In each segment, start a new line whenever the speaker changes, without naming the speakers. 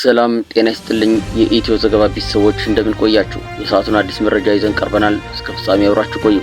ሰላም ጤና ይስጥልኝ የኢትዮ ዘገባ ቤተሰቦች እንደምን ቆያችሁ? የሰዓቱን አዲስ መረጃ ይዘን ቀርበናል። እስከ ፍጻሜ አብራችሁ ቆዩ።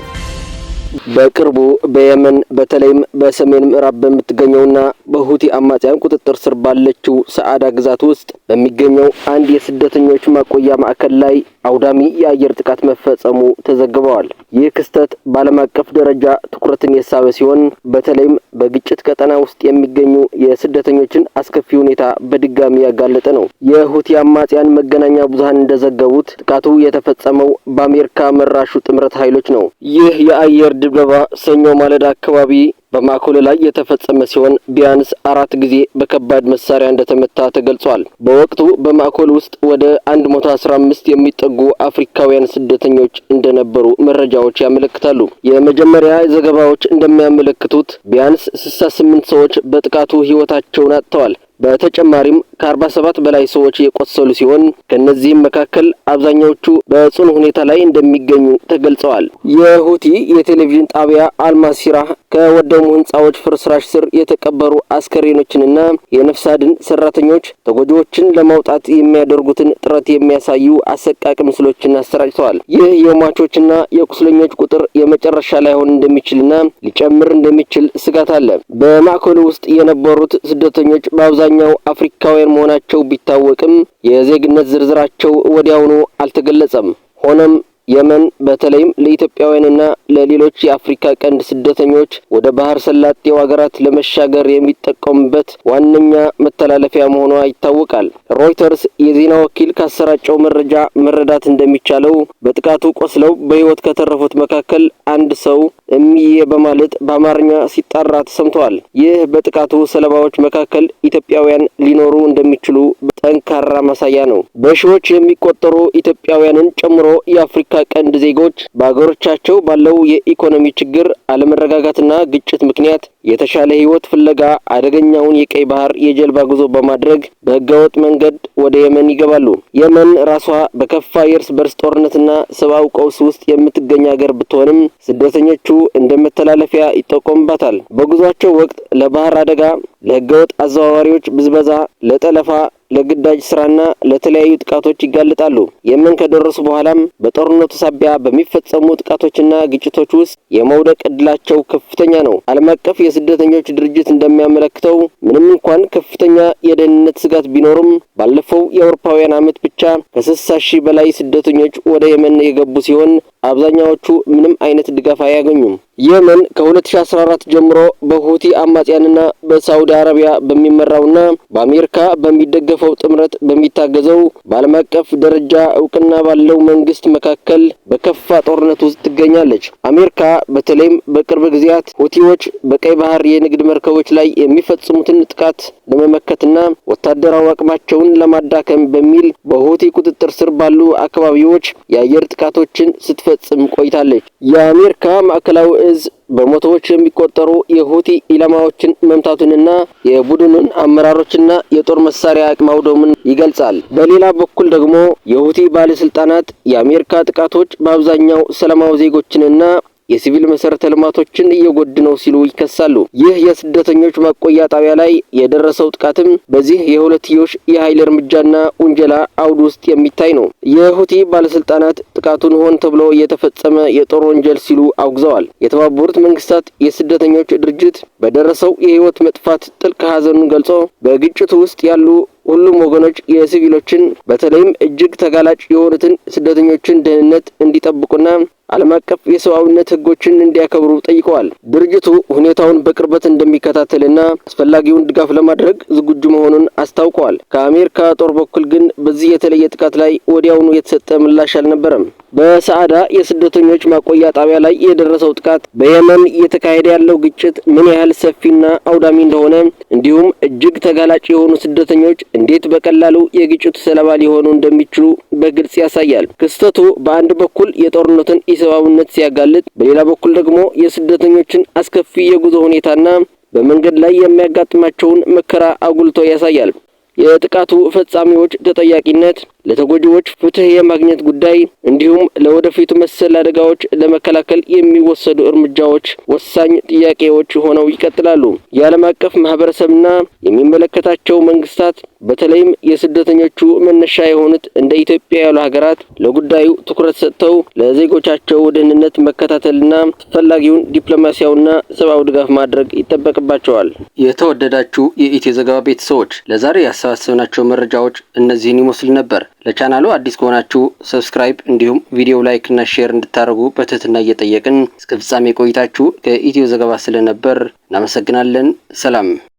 በቅርቡ በየመን በተለይም በሰሜን ምዕራብ በምትገኘውና በሁቲ አማጽያን ቁጥጥር ስር ባለችው ሰዓዳ ግዛት ውስጥ በሚገኘው አንድ የስደተኞች ማቆያ ማዕከል ላይ አውዳሚ የአየር ጥቃት መፈጸሙ ተዘግቧል። ይህ ክስተት በዓለም አቀፍ ደረጃ ትኩረትን የሳበ ሲሆን በተለይም በግጭት ቀጠና ውስጥ የሚገኙ የስደተኞችን አስከፊ ሁኔታ በድጋሚ ያጋለጠ ነው። የሁቲ አማጽያን መገናኛ ብዙሃን እንደዘገቡት ጥቃቱ የተፈጸመው በአሜሪካ መራሹ ጥምረት ኃይሎች ነው። ይህ የአየር ድብደባ ሰኞ ማለዳ አካባቢ በማዕከሉ ላይ የተፈጸመ ሲሆን ቢያንስ 4 ጊዜ በከባድ መሳሪያ እንደተመታ ተገልጿል። በወቅቱ በማዕከሉ ውስጥ ወደ 115 የሚጠጉ አፍሪካውያን ስደተኞች እንደነበሩ መረጃዎች ያመለክታሉ። የመጀመሪያ ዘገባዎች እንደሚያመለክቱት ቢያንስ 68 ሰዎች በጥቃቱ ሕይወታቸውን አጥተዋል። በተጨማሪም ከ47 በላይ ሰዎች የቆሰሉ ሲሆን ከነዚህም መካከል አብዛኛዎቹ በጽኑ ሁኔታ ላይ እንደሚገኙ ተገልጸዋል። የሁቲ የቴሌቪዥን ጣቢያ አልማሲራ ከወደሙ ህንጻዎች ፍርስራሽ ስር የተቀበሩ አስከሬኖችንና የነፍስ አድን ሰራተኞች ተጎጂዎችን ለማውጣት የሚያደርጉትን ጥረት የሚያሳዩ አሰቃቂ ምስሎችን አሰራጭተዋል። ይህ የሟቾችና የቁስለኞች ቁጥር የመጨረሻ ላይሆን እንደሚችልና ሊጨምር እንደሚችል ስጋት አለ። በማዕከሉ ውስጥ የነበሩት ስደተኞች በአብዛኛው አፍሪካውያን መሆናቸው ቢታወቅም የዜግነት ዝርዝራቸው ወዲያውኑ አልተገለጸም። ሆነም የመን በተለይም ለኢትዮጵያውያንና ለሌሎች የአፍሪካ ቀንድ ስደተኞች ወደ ባህር ሰላጤው ሀገራት ለመሻገር የሚጠቀሙበት ዋነኛ መተላለፊያ መሆኗ ይታወቃል። ሮይተርስ የዜና ወኪል ካሰራጨው መረጃ መረዳት እንደሚቻለው በጥቃቱ ቆስለው በህይወት ከተረፉት መካከል አንድ ሰው እሚዬ በማለት በአማርኛ ሲጣራ ተሰምቷል። ይህ በጥቃቱ ሰለባዎች መካከል ኢትዮጵያውያን ሊኖሩ እንደሚችሉ ጠንካራ ማሳያ ነው። በሺዎች የሚቆጠሩ ኢትዮጵያውያንን ጨምሮ የአፍሪካ ቀንድ ዜጎች በአገሮቻቸው ባለው የኢኮኖሚ ችግር፣ አለመረጋጋትና ግጭት ምክንያት የተሻለ ህይወት ፍለጋ አደገኛውን የቀይ ባህር የጀልባ ጉዞ በማድረግ በህገወጥ መንገድ ወደ የመን ይገባሉ። የመን ራሷ በከፋ የእርስ በርስ ጦርነትና ሰብአዊ ቀውስ ውስጥ የምትገኝ ሀገር ብትሆንም ስደተኞቹ እንደ መተላለፊያ ይጠቀሙባታል። በጉዟቸው ወቅት ለባህር አደጋ፣ ለህገወጥ አዘዋዋሪዎች ብዝበዛ፣ ለጠለፋ፣ ለግዳጅ ስራና ለተለያዩ ጥቃቶች ይጋለጣሉ። የመን ከደረሱ በኋላም በጦርነቱ ሳቢያ በሚፈጸሙ ጥቃቶችና ግጭቶች ውስጥ የመውደቅ እድላቸው ከፍተኛ ነው። ዓለም አቀፍ የስደተኞች ድርጅት እንደሚያመለክተው ምንም እንኳን ከፍተኛ የደህንነት ስጋት ቢኖርም ባለፈው የአውሮፓውያን ዓመት ብቻ ከ60,000 በላይ ስደተኞች ወደ የመን የገቡ ሲሆን አብዛኛዎቹ ምንም አይነት ድጋፍ አያገኙም። የመን ከ2014 ጀምሮ በሁቲ አማጽያንና በሳውዲ አረቢያ በሚመራውና በአሜሪካ በሚደገፈው ጥምረት በሚታገዘው በዓለም አቀፍ ደረጃ እውቅና ባለው መንግስት መካከል በከፋ ጦርነት ውስጥ ትገኛለች። አሜሪካ በተለይም በቅርብ ጊዜያት ሁቲዎች በቀይ ባህር የንግድ መርከቦች ላይ የሚፈጽሙትን ጥቃት ለመመከትና ወታደራዊ አቅማቸውን ለማዳከም በሚል በሁቲ ቁጥጥር ስር ባሉ አካባቢዎች የአየር ጥቃቶችን ስትፈጽም ቆይታለች። የአሜሪካ ማዕከላዊ እዝ በመቶዎች የሚቆጠሩ የሁቲ ኢላማዎችን መምታቱንና የቡድኑን አመራሮችና የጦር መሳሪያ ማውደሙን ይገልጻል። በሌላ በኩል ደግሞ የሁቲ ባለስልጣናት የአሜሪካ ጥቃቶች በአብዛኛው ሰላማዊ ዜጎችንና የሲቪል መሰረተ ልማቶችን እየጎዱ ነው ሲሉ ይከሳሉ። ይህ የስደተኞች ማቆያ ጣቢያ ላይ የደረሰው ጥቃትም በዚህ የሁለትዮሽ የኃይል እርምጃና ውንጀላ አውድ ውስጥ የሚታይ ነው። የሁቲ ባለስልጣናት ጥቃቱን ሆን ተብሎ የተፈጸመ የጦር ወንጀል ሲሉ አውግዘዋል። የተባበሩት መንግስታት የስደተኞች ድርጅት በደረሰው የህይወት መጥፋት ጥልቅ ሐዘኑን ገልጾ በግጭቱ ውስጥ ያሉ ሁሉም ወገኖች የሲቪሎችን በተለይም እጅግ ተጋላጭ የሆኑትን ስደተኞችን ደህንነት እንዲጠብቁና ዓለም አቀፍ የሰብአዊነት ህጎችን እንዲያከብሩ ጠይቀዋል። ድርጅቱ ሁኔታውን በቅርበት እንደሚከታተልና አስፈላጊውን ድጋፍ ለማድረግ ዝግጁ መሆኑን አስታውቀዋል። ከአሜሪካ ጦር በኩል ግን በዚህ የተለየ ጥቃት ላይ ወዲያውኑ የተሰጠ ምላሽ አልነበረም። በሰዓዳ የስደተኞች ማቆያ ጣቢያ ላይ የደረሰው ጥቃት በየመን እየተካሄደ ያለው ግጭት ምን ያህል ሰፊና አውዳሚ እንደሆነ እንዲሁም እጅግ ተጋላጭ የሆኑ ስደተኞች እንዴት በቀላሉ የግጭቱ ሰለባ ሊሆኑ እንደሚችሉ በግልጽ ያሳያል። ክስተቱ በአንድ በኩል የጦርነትን ኢሰብአዊነት ሲያጋልጥ፣ በሌላ በኩል ደግሞ የስደተኞችን አስከፊ የጉዞ ሁኔታና በመንገድ ላይ የሚያጋጥማቸውን መከራ አጉልቶ ያሳያል። የጥቃቱ ፈጻሚዎች ተጠያቂነት ለተጎጂዎች ፍትህ የማግኘት ጉዳይ እንዲሁም ለወደፊቱ መሰል አደጋዎች ለመከላከል የሚወሰዱ እርምጃዎች ወሳኝ ጥያቄዎች ሆነው ይቀጥላሉ። የዓለም አቀፍ ማህበረሰብና የሚመለከታቸው መንግስታት በተለይም የስደተኞቹ መነሻ የሆኑት እንደ ኢትዮጵያ ያሉ ሀገራት ለጉዳዩ ትኩረት ሰጥተው ለዜጎቻቸው ደህንነት መከታተልና አስፈላጊውን ዲፕሎማሲያዊና ሰብአዊ ድጋፍ ማድረግ ይጠበቅባቸዋል። የተወደዳችሁ የኢትዮ ዘገባ ቤተሰቦች ለዛሬ ያሰባሰብናቸው መረጃዎች እነዚህን ይመስሉ ነበር። ለቻናሉ አዲስ ከሆናችሁ ሰብስክራይብ እንዲሁም ቪዲዮ ላይክ እና ሼር እንድታደርጉ በትህትና እየጠየቅን እስከ ፍጻሜ ቆይታችሁ ከኢትዮ ዘገባ ስለነበር እናመሰግናለን። ሰላም።